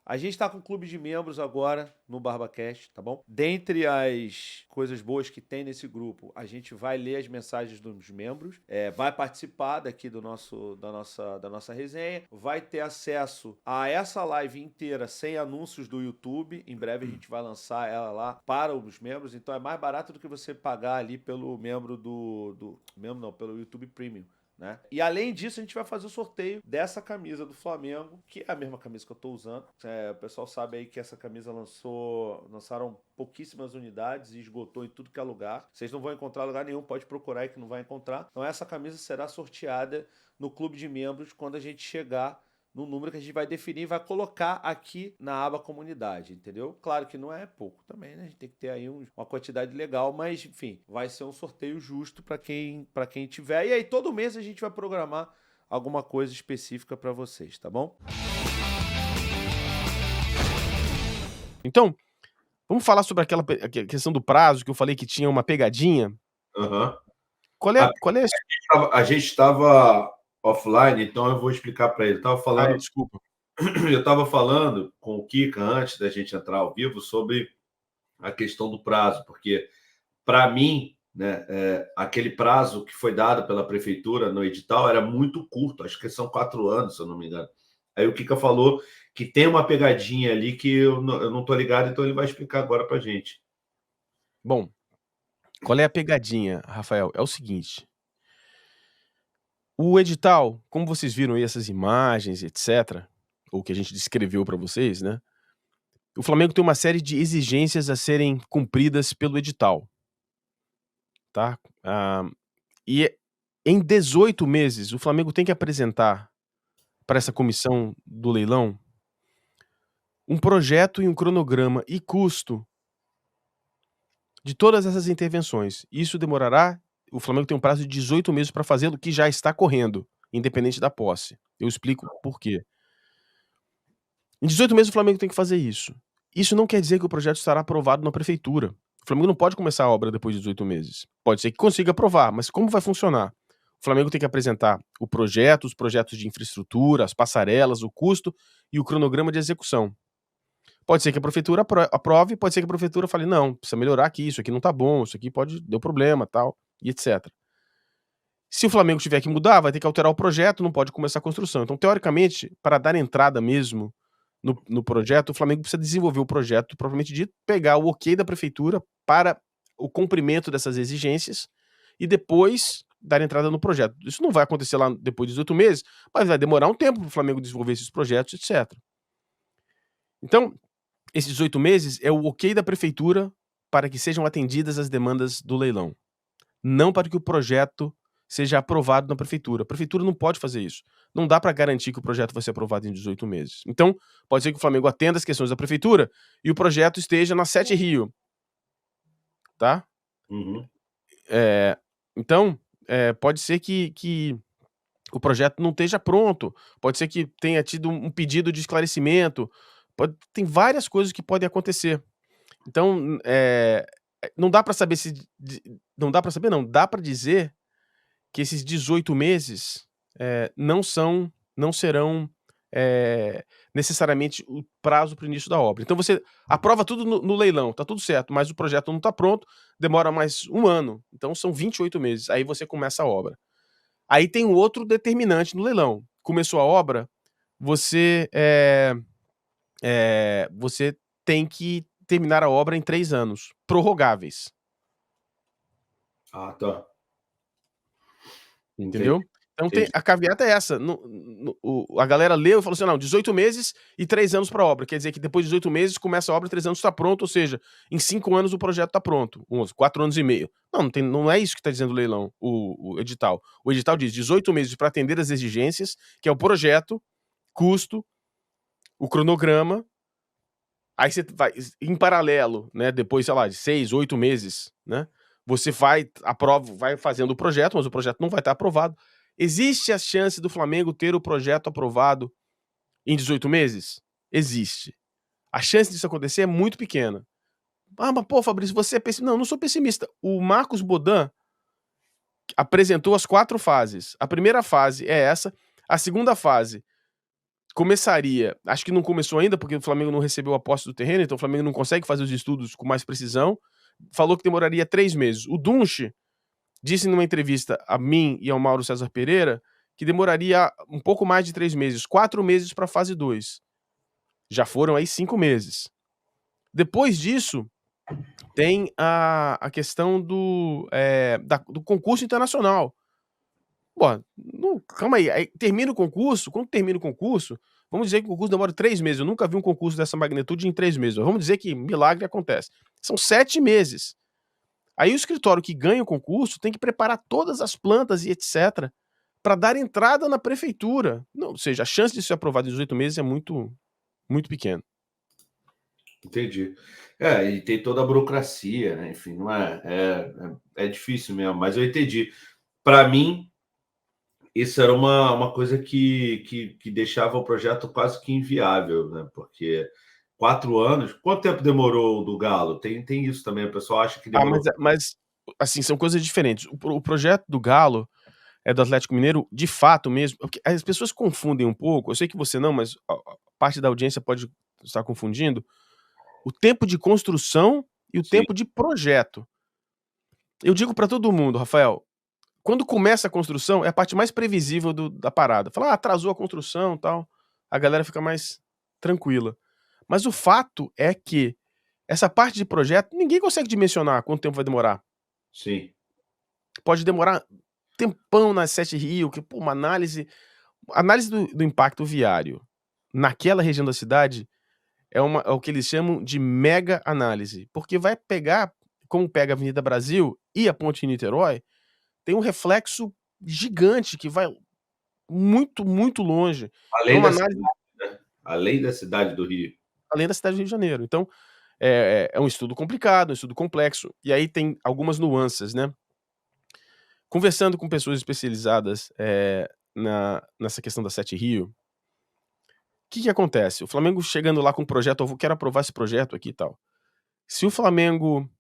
A gente tá com um clube de membros agora no BarbaCast, tá bom? Dentre as coisas boas que tem nesse grupo, a gente vai ler as mensagens dos membros, vai participar daqui da nossa resenha, vai ter acesso a essa live inteira sem anúncios do YouTube. Em breve a gente vai lançar ela lá para os membros, então é mais barato do que você pagar ali pelo membro membro não, pelo YouTube Premium. Né? E além disso, a gente vai fazer o sorteio dessa camisa do Flamengo, que é a mesma camisa que eu estou usando. O pessoal sabe aí que essa camisa lançaram pouquíssimas unidades e esgotou em tudo que é lugar. Vocês não vão encontrar lugar nenhum, pode procurar aí que não vai encontrar. Então essa camisa será sorteada no clube de membros quando a gente chegar no número que a gente vai definir e vai colocar aqui na aba comunidade, entendeu? Claro que não é pouco também, né? A gente tem que ter aí uma quantidade legal, mas enfim, vai ser um sorteio justo para quem tiver. E aí todo mês a gente vai programar alguma coisa específica para vocês, tá bom? Então, vamos falar sobre aquela questão do prazo que eu falei que tinha uma pegadinha. Aham. Qual é A gente estava offline, então eu vou explicar para ele. desculpa. Eu estava falando com o Kika antes da gente entrar ao vivo sobre a questão do prazo, porque para mim, né, aquele prazo que foi dado pela prefeitura no edital era muito curto, acho que são 4 anos, se eu não me engano. Aí o Kika falou que tem uma pegadinha ali que eu não estou ligado, então ele vai explicar agora para gente. Bom, qual é a pegadinha, Rafael? É o seguinte. O edital, como vocês viram aí essas imagens, etc., ou que a gente descreveu para vocês, né? O Flamengo tem uma série de exigências a serem cumpridas pelo edital, tá? E em 18 meses, o Flamengo tem que apresentar para essa comissão do leilão um projeto e um cronograma e custo de todas essas intervenções. Isso demorará. O Flamengo tem um prazo de 18 meses para fazê-lo, que já está correndo, independente da posse. Eu explico por quê. Em 18 meses o Flamengo tem que fazer isso. Isso não quer dizer que o projeto estará aprovado na prefeitura. O Flamengo não pode começar a obra depois de 18 meses. Pode ser que consiga aprovar, mas como vai funcionar? O Flamengo tem que apresentar o projeto, os projetos de infraestrutura, as passarelas, o custo e o cronograma de execução. Pode ser que a prefeitura aprove, pode ser que a prefeitura fale, não, precisa melhorar aqui, isso aqui não tá bom, isso aqui deu problema, tal, e etc. Se o Flamengo tiver que mudar, vai ter que alterar o projeto, não pode começar a construção. Então, teoricamente, para dar entrada mesmo no projeto, o Flamengo precisa desenvolver o projeto, propriamente dito, pegar o ok da prefeitura para o cumprimento dessas exigências e depois dar entrada no projeto. Isso não vai acontecer lá depois de 18 meses, mas vai demorar um tempo para o Flamengo desenvolver esses projetos, etc. Então, esses 18 meses é o ok da prefeitura para que sejam atendidas as demandas do leilão, não para que o projeto seja aprovado na prefeitura. A prefeitura não pode fazer isso. Não dá para garantir que o projeto vai ser aprovado em 18 meses. Então, pode ser que o Flamengo atenda as questões da prefeitura e o projeto esteja na 7 Rio. Tá? Uhum. Então, pode ser que o projeto não esteja pronto. Pode ser que tenha tido um pedido de esclarecimento. Tem várias coisas que podem acontecer. Então, não dá para saber se... Não dá para saber, não. Dá para dizer que esses 18 meses não serão necessariamente o prazo para o início da obra. Então você aprova tudo no leilão, tá tudo certo, mas o projeto não tá pronto, demora mais 1 ano, então são 28 meses, aí você começa a obra. Aí tem um outro determinante no leilão. Começou a obra, você você tem que terminar a obra em 3 anos, prorrogáveis. Ah, tá. Entendeu? Entendi. Então Entendi. a caveata é essa. A galera leu e falou assim: não, 18 meses e 3 anos para obra. Quer dizer que depois de 18 meses começa a obra, 3 anos está pronto, ou seja, em 5 anos o projeto está pronto. 4 anos e meio. Não é isso que está dizendo o leilão, o edital. O edital diz 18 meses para atender as exigências, que é o projeto, custo, o cronograma. Aí você vai, em paralelo, né? Depois, sei lá, de 6, 8 meses, né? Você vai fazendo o projeto, mas o projeto não vai estar aprovado. Existe a chance do Flamengo ter o projeto aprovado em 18 meses? Existe. A chance disso acontecer é muito pequena. Ah, mas pô, Fabrício, você é pessimista. Não, não sou pessimista. O Marcos Bodan apresentou as 4 fases. A primeira fase é essa. A segunda fase, começaria, acho que não começou ainda, porque o Flamengo não recebeu a posse do terreno, então o Flamengo não consegue fazer os estudos com mais precisão. Falou que demoraria 3 meses. O Dunche disse numa entrevista a mim e ao Mauro César Pereira que demoraria um pouco mais de 3 meses, 4 meses para a fase 2. Já foram aí 5 meses. Depois disso, tem a questão do concurso internacional. Pô, calma aí termina o concurso, quando termina o concurso, vamos dizer que o concurso demora 3 meses, eu nunca vi um concurso dessa magnitude em 3 meses, vamos dizer que milagre acontece. São 7 meses. Aí o escritório que ganha o concurso tem que preparar todas as plantas e etc. para dar entrada na prefeitura. Não, ou seja, a chance de ser aprovado em 18 meses é muito, muito pequena. Entendi. E tem toda a burocracia, né? Enfim, não é difícil mesmo, mas eu entendi. Para mim, isso era uma coisa que deixava o projeto quase que inviável, né? Porque 4 anos... Quanto tempo demorou o do Galo? Tem isso também, o pessoal acha que demorou... Mas assim, são coisas diferentes. O projeto do Galo, do Atlético Mineiro, de fato mesmo, porque as pessoas confundem um pouco, eu sei que você não, mas a parte da audiência pode estar confundindo, o tempo de construção e o Sim. tempo de projeto. Eu digo para todo mundo, Rafael, quando começa a construção, é a parte mais previsível da parada. Fala, atrasou a construção e tal, a galera fica mais tranquila. Mas o fato é que essa parte de projeto, ninguém consegue dimensionar quanto tempo vai demorar. Sim. Pode demorar tempão na 7 Rio, que uma análise do impacto viário naquela região da cidade é o que eles chamam de mega análise, porque vai pegar, como pega a Avenida Brasil e a Ponte Niterói, tem um reflexo gigante que vai muito, muito longe. Além da cidade, né? Além da cidade do Rio. Além da cidade do Rio de Janeiro. Então, é um estudo complicado, um estudo complexo, e aí tem algumas nuances, né? Conversando com pessoas especializadas nessa questão da 7 Rio, o que acontece? O Flamengo chegando lá com um projeto, eu quero aprovar esse projeto aqui e tal. Se o Flamengo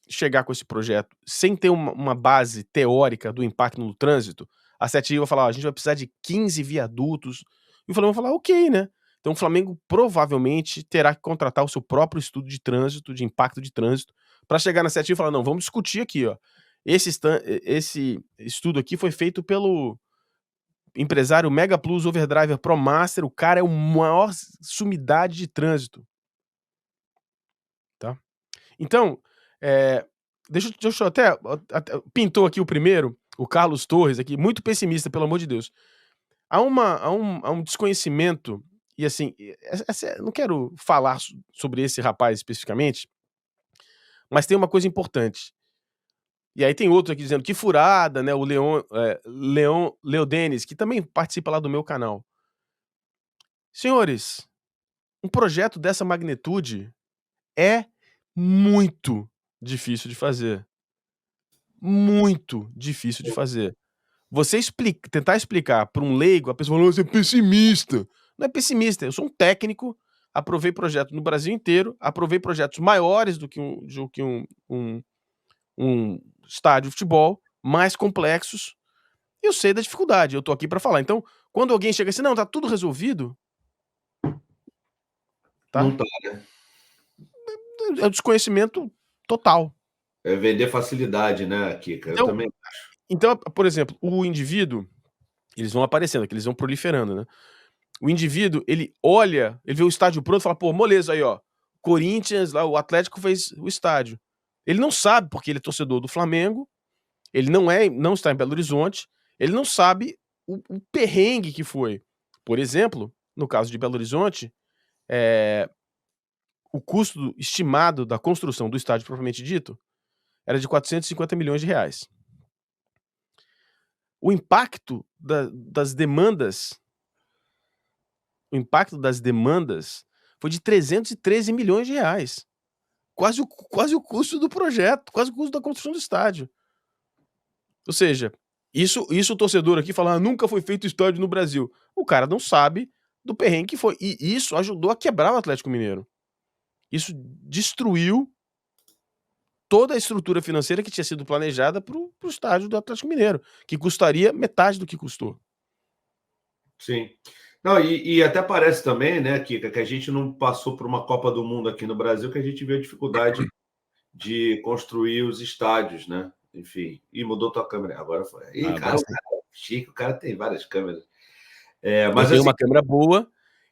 chegar com esse projeto sem ter uma base teórica do impacto no trânsito, a 7 Rio vai falar, a gente vai precisar de 15 viadutos, e o Flamengo vai falar, ok, né? Então o Flamengo provavelmente terá que contratar o seu próprio estudo de trânsito, de impacto de trânsito, para chegar na 7 Rio e falar, não, vamos discutir aqui, ó. Esse estudo aqui foi feito pelo empresário Mega Plus Overdriver Pro Master, o cara é o maior sumidade de trânsito. Tá? Então, deixa eu até pintou aqui o primeiro, o Carlos Torres aqui, muito pessimista, pelo amor de Deus. Há um desconhecimento, e assim, não quero falar sobre esse rapaz especificamente, mas tem uma coisa importante. E aí tem outro aqui dizendo que furada, né? O Leo Denis, que também participa lá do meu canal. Senhores, um projeto dessa magnitude é muito difícil de fazer. Muito difícil de fazer. Você tentar explicar para um leigo, a pessoa fala, você é pessimista. Não é pessimista, eu sou um técnico, aprovei projeto no Brasil inteiro, aprovei projetos maiores do que um estádio de futebol, mais complexos, e eu sei da dificuldade, eu tô aqui para falar. Então, quando alguém chega assim, não, tá tudo resolvido, tá? Não tá, né? É um desconhecimento total. É vender facilidade, né, Kika? Eu também acho. Então, por exemplo, o indivíduo, eles vão aparecendo, que eles vão proliferando, né? O indivíduo, ele olha, ele vê o estádio pronto e fala, pô, moleza aí, ó. Corinthians, lá, o Atlético fez o estádio. Ele não sabe, porque ele é torcedor do Flamengo, ele não está em Belo Horizonte, ele não sabe o perrengue que foi. Por exemplo, no caso de Belo Horizonte, o custo estimado da construção do estádio propriamente dito era de 450 milhões de reais. O impacto das demandas foi de 313 milhões de reais. Quase o custo do projeto, quase o custo da construção do estádio. Ou seja, isso o torcedor aqui fala, nunca foi feito estádio no Brasil. O cara não sabe do perrengue que foi. E isso ajudou a quebrar o Atlético Mineiro. Isso destruiu toda a estrutura financeira que tinha sido planejada pro estádio do Atlético Mineiro, que custaria metade do que custou. Sim. Não, e até parece também, né, Kika, que a gente não passou por uma Copa do Mundo aqui no Brasil, que a gente viu a dificuldade de construir os estádios, né? Enfim, e mudou tua câmera. Agora foi. Ih, cara, o Bastante. cara é chique, o cara tem várias câmeras. Eu Mas tenho assim, uma câmera boa,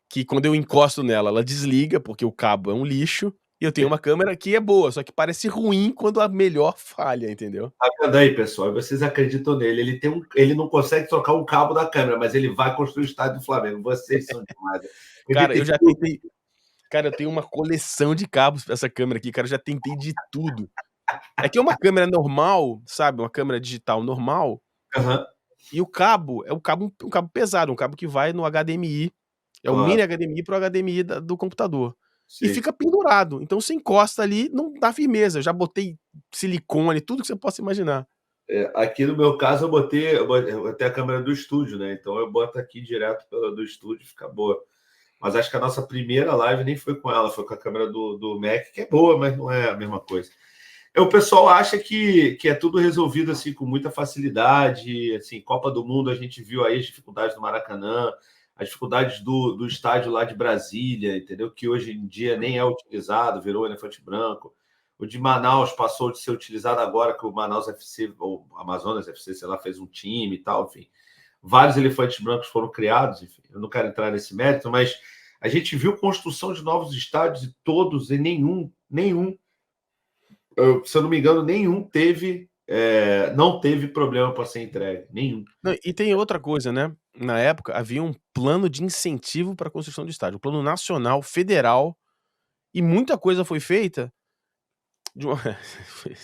que quando eu encosto nela, ela desliga, porque o cabo é um lixo. E eu tenho uma câmera que é boa, só que parece ruim quando a melhor falha, entendeu? tá vendo aí, pessoal? Vocês acreditam nele. Ele não consegue trocar um cabo da câmera, mas ele vai construir o estádio do Flamengo. Vocês são demais. Cara, Acreditem eu já tudo. tentei. Cara, eu tenho uma coleção de cabos pra essa câmera aqui, cara. Eu já tentei de tudo. É que é uma câmera normal, sabe? Uma câmera digital normal. Aham, E o cabo é um cabo pesado, um cabo que vai no HDMI. É o claro, mini HDMI pro HDMI do computador. E sim. fica pendurado. Então você encosta ali, não dá firmeza. Eu já botei silicone, tudo que você possa imaginar. Aqui no meu caso, eu botei a câmera do estúdio, né? Então eu boto aqui direto pela do estúdio, fica boa. Mas acho que a nossa primeira live nem foi com ela, foi com a câmera do Mac, que é boa, mas não é a mesma coisa. O pessoal acha que é tudo resolvido assim com muita facilidade. Assim, Copa do Mundo, a gente viu aí as dificuldades do Maracanã, as dificuldades do estádio lá de Brasília, entendeu? Que hoje em dia nem é utilizado, virou elefante branco. O de Manaus passou de ser utilizado agora que o Manaus FC, ou Amazonas FC, sei lá, fez um time e tal, enfim. Vários elefantes brancos foram criados, enfim. Eu não quero entrar nesse mérito, mas a gente viu construção de novos estádios e todos, e nenhum, se eu não me engano, nenhum não teve problema para ser entregue. Nenhum. Não, e tem outra coisa, né? Na época, havia um plano de incentivo para a construção de estádio. Um plano nacional, federal. E muita coisa foi feita de uma...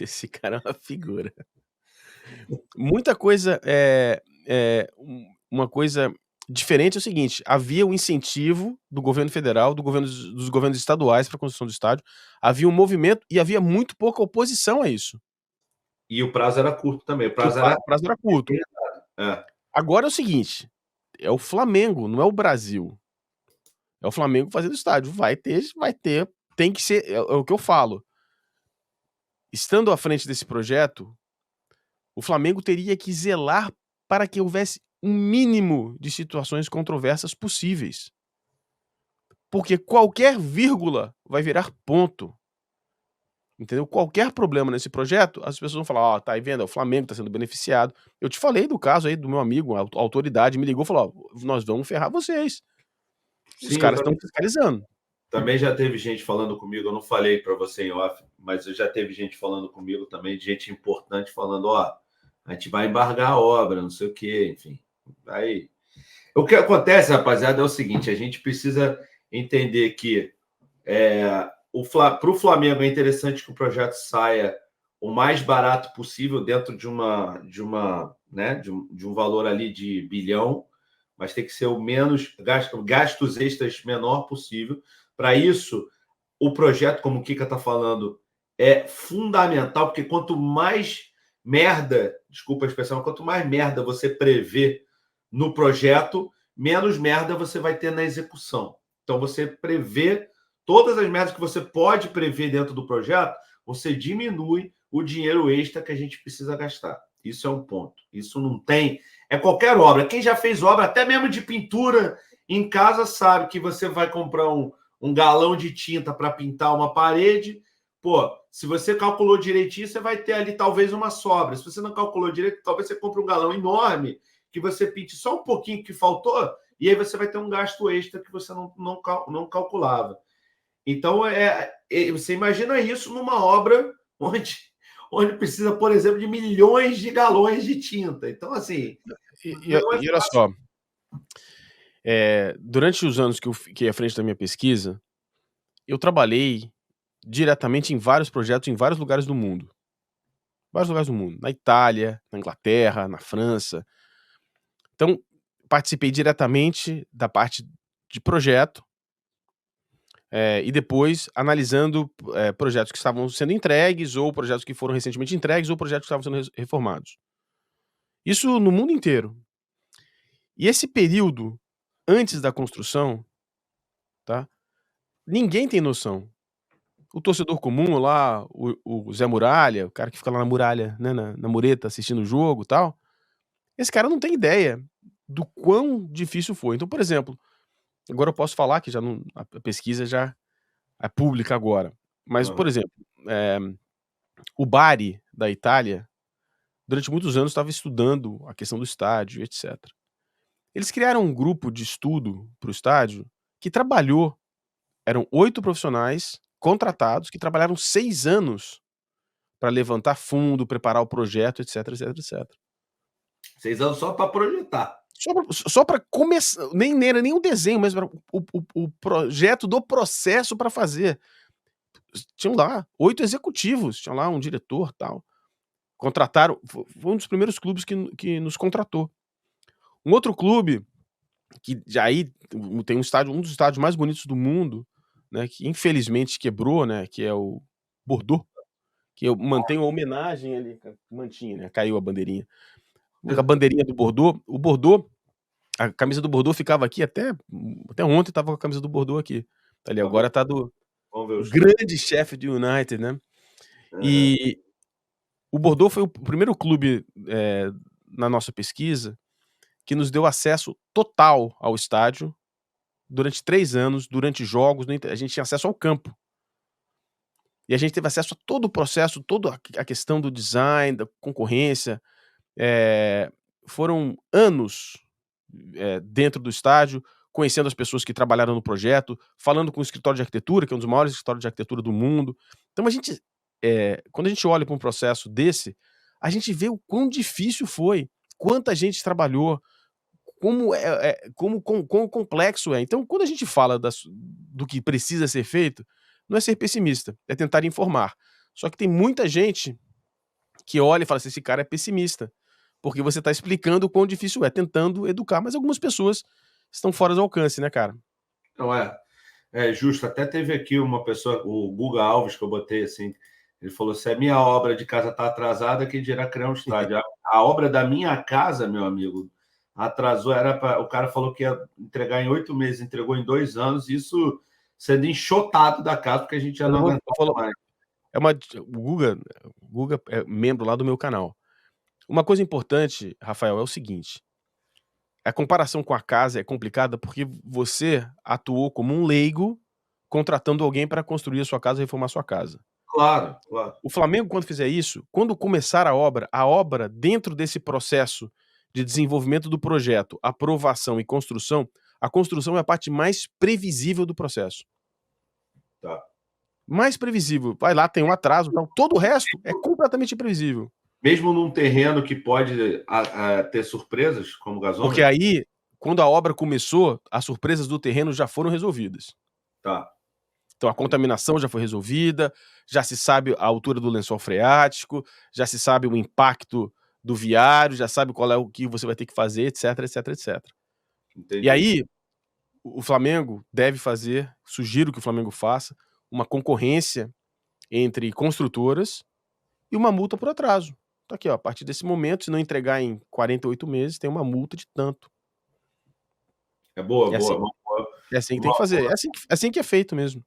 Esse cara é uma figura. Muita coisa uma coisa diferente é o seguinte: havia o incentivo do governo federal, dos governos estaduais para a construção do estádio, havia um movimento e havia muito pouca oposição a isso. E o prazo era curto também. O Que o prazo era. prazo era curto. É. Agora é o seguinte: é o Flamengo, não é o Brasil. É o Flamengo fazendo estádio. Vai ter, tem que ser. É o que eu falo. Estando à frente desse projeto, o Flamengo teria que zelar para que houvesse um mínimo de situações controversas possíveis. Porque qualquer vírgula vai virar ponto. Entendeu? Qualquer problema nesse projeto, as pessoas vão falar: ó, tá aí vendo? O Flamengo tá sendo beneficiado. Eu te falei do caso aí do meu amigo, a autoridade me ligou e falou: ó, nós vamos ferrar vocês. Os Sim, caras estão fiscalizando. também já teve gente falando comigo, eu não falei para você em off, mas já teve gente falando comigo também, de gente importante falando, ó, a gente vai embargar a obra, não sei o quê, enfim. Aí, o que acontece, rapaziada, é o seguinte, a gente precisa entender que para o Flamengo é interessante que o projeto saia o mais barato possível dentro de um valor ali de bilhão, mas tem que ser o menos gastos extras menor possível. Para isso, o projeto, como o Kika está falando, é fundamental, porque quanto mais merda, desculpa a expressão, quanto mais merda você prevê no projeto, menos merda você vai ter na execução. Então, você prevê todas as merdas que você pode prever dentro do projeto, você diminui o dinheiro extra que a gente precisa gastar. Isso é um ponto. Isso não tem. É qualquer obra. Quem já fez obra, até mesmo de pintura em casa, sabe que você vai comprar um galão de tinta para pintar uma parede. Pô, se você calculou direitinho, você vai ter ali talvez uma sobra. Se você não calculou direito, talvez você compre um galão enorme que você pinte só um pouquinho que faltou, e aí você vai ter um gasto extra que você não calculava. Então, você imagina isso numa obra onde precisa, por exemplo, de milhões de galões de tinta. Então, assim, não é E olha só, durante os anos que eu fiquei à frente da minha pesquisa, eu trabalhei diretamente em vários projetos em vários lugares do mundo. Vários lugares do mundo. Na Itália, na Inglaterra, na França. Então, participei diretamente da parte de projeto, e depois analisando projetos que estavam sendo entregues, ou projetos que foram recentemente entregues, ou projetos que estavam sendo reformados. Isso no mundo inteiro. E esse período antes da construção, tá? Ninguém tem noção. O torcedor comum lá, o Zé Muralha, o cara que fica lá na muralha, né, na mureta assistindo o jogo e tal, esse cara não tem ideia do quão difícil foi. Então, por exemplo, Agora eu posso falar que já não, a pesquisa já é pública agora. Mas, por Aham. exemplo, o Bari, da Itália, durante muitos anos estava estudando a questão do estádio, etc. Eles criaram um grupo de estudo para o estádio que trabalhou, eram 8 profissionais contratados que trabalharam 6 anos para levantar fundo, preparar o projeto, etc, etc, etc. 6 anos só para projetar. Só para começar, nem era nem o desenho, mas o projeto do processo para fazer. Tinham lá 8 executivos, tinha lá um diretor, tal. Contrataram, foi um dos primeiros clubes que nos contratou. Um outro clube, que já aí tem um dos estádios mais bonitos do mundo, né, que infelizmente quebrou, né, que é o Bordeaux, que eu mantenho a homenagem ali, mantinha, né, caiu a bandeirinha. A bandeirinha do Bordeaux, o Bordeaux, a camisa do Bordeaux ficava aqui até ontem estava com a camisa do Bordeaux aqui. Tá ali, agora tá do Vamos ver o estádio. grande Sheffield United, né. Aham. E o Bordeaux foi o primeiro clube, na nossa pesquisa, que nos deu acesso total ao estádio durante 3 anos, durante jogos, a gente tinha acesso ao campo. E a gente teve acesso a todo o processo, toda a questão do design, da concorrência. Foram anos, dentro do estádio, conhecendo as pessoas que trabalharam no projeto, falando com o escritório de arquitetura, que é um dos maiores escritórios de arquitetura do mundo. Então a gente, quando a gente olha para um processo desse, a gente vê o quão difícil foi, quanta gente trabalhou, quão complexo é. Então, quando a gente fala do que precisa ser feito, não é ser pessimista, é tentar informar. Só que tem muita gente que olha e fala assim: esse cara é pessimista, porque você está explicando o quão difícil é, tentando educar, mas algumas pessoas estão fora do alcance, né, cara? Não é justo. Até teve aqui uma pessoa, o Guga Alves, que eu botei assim, ele falou: se a minha obra de casa está atrasada, quem dirá criar um estádio? A obra da minha casa, meu amigo, atrasou. O cara falou que ia entregar em 8 meses, entregou em 2 anos, isso sendo enxotado da casa, porque a gente já Mas não eu aguentava vou falar, mais. o Guga é membro lá do meu canal. Uma coisa importante, Rafael, é o seguinte: a comparação com a casa é complicada porque você atuou como um leigo contratando alguém para construir a sua casa e reformar a sua casa. Claro, claro. O Flamengo, quando fizer isso, quando começar a obra dentro desse processo de desenvolvimento do projeto, aprovação e construção, a construção é a parte mais previsível do processo. Tá. Mais previsível. Vai lá, tem um atraso, tal. Todo o resto é completamente imprevisível. Mesmo num terreno que pode ter surpresas, como Porque gasômetro? aí, quando a obra começou, as surpresas do terreno já foram resolvidas. Tá. Então a contaminação já foi resolvida, já se sabe a altura do lençol freático, já se sabe o impacto do viário, já sabe qual é o que você vai ter que fazer, etc, etc, etc. E Entendi. aí, o Flamengo deve fazer, sugiro que o Flamengo faça, uma concorrência entre construtoras e uma multa por atraso. Tá aqui, ó, a partir desse momento, se não entregar em 48 meses, tem uma multa de tanto. É boa, É assim, boa. é assim que tem Uma que fazer, é assim que é feito mesmo.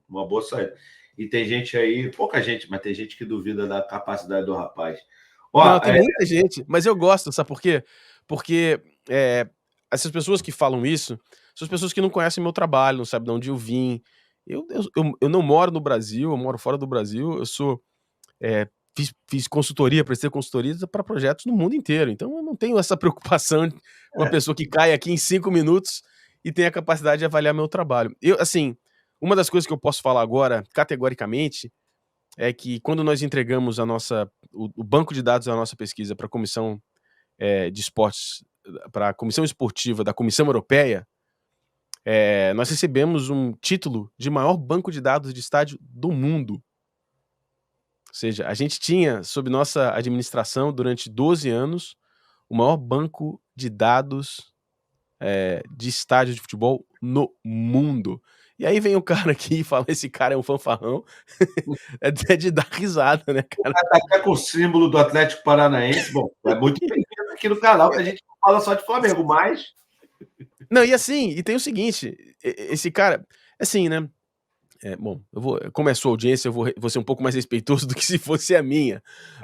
Uma boa saída. E tem gente aí, pouca gente, mas tem gente que duvida da capacidade do rapaz. Não, Ó, tem muita gente, mas eu gosto, sabe por quê? Porque, essas pessoas que falam isso, são as pessoas que não conhecem meu trabalho, não sabem de onde eu vim. Eu não moro no Brasil, eu moro fora do Brasil, eu sou, fiz consultoria, prestei consultoria para projetos no mundo inteiro, então eu não tenho essa preocupação de uma pessoa que cai aqui em 5 minutos e tem a capacidade de avaliar meu trabalho. Assim, uma das coisas que eu posso falar agora, categoricamente, é que quando nós entregamos o banco de dados da nossa pesquisa para a comissão, de esportes, para a comissão esportiva da Comissão Europeia, nós recebemos um título de maior banco de dados de estádio do mundo. Ou seja, a gente tinha, sob nossa administração, durante 12 anos, o maior banco de dados, de estádio de futebol no mundo. E aí vem o cara aqui e fala: esse cara é um fanfarrão. É de dar risada, né, cara? tá até com o símbolo do Atlético Paranaense. Bom, é muito bem-vindo aqui no canal, que a gente fala só de Flamengo, mas Não, e assim, e tem o seguinte, esse cara, assim, né, bom, como é a sua audiência, eu vou ser um pouco mais respeitoso do que se fosse a minha.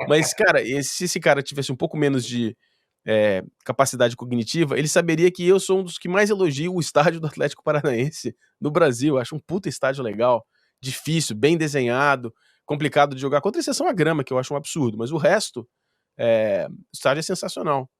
Mas, cara, se esse cara tivesse um pouco menos capacidade cognitiva, ele saberia que eu sou um dos que mais elogio o estádio do Atlético Paranaense no Brasil. Acho um puta estádio legal, difícil, bem desenhado, complicado de jogar, contra exceção a grama, que eu acho um absurdo, mas o resto, o estádio é sensacional.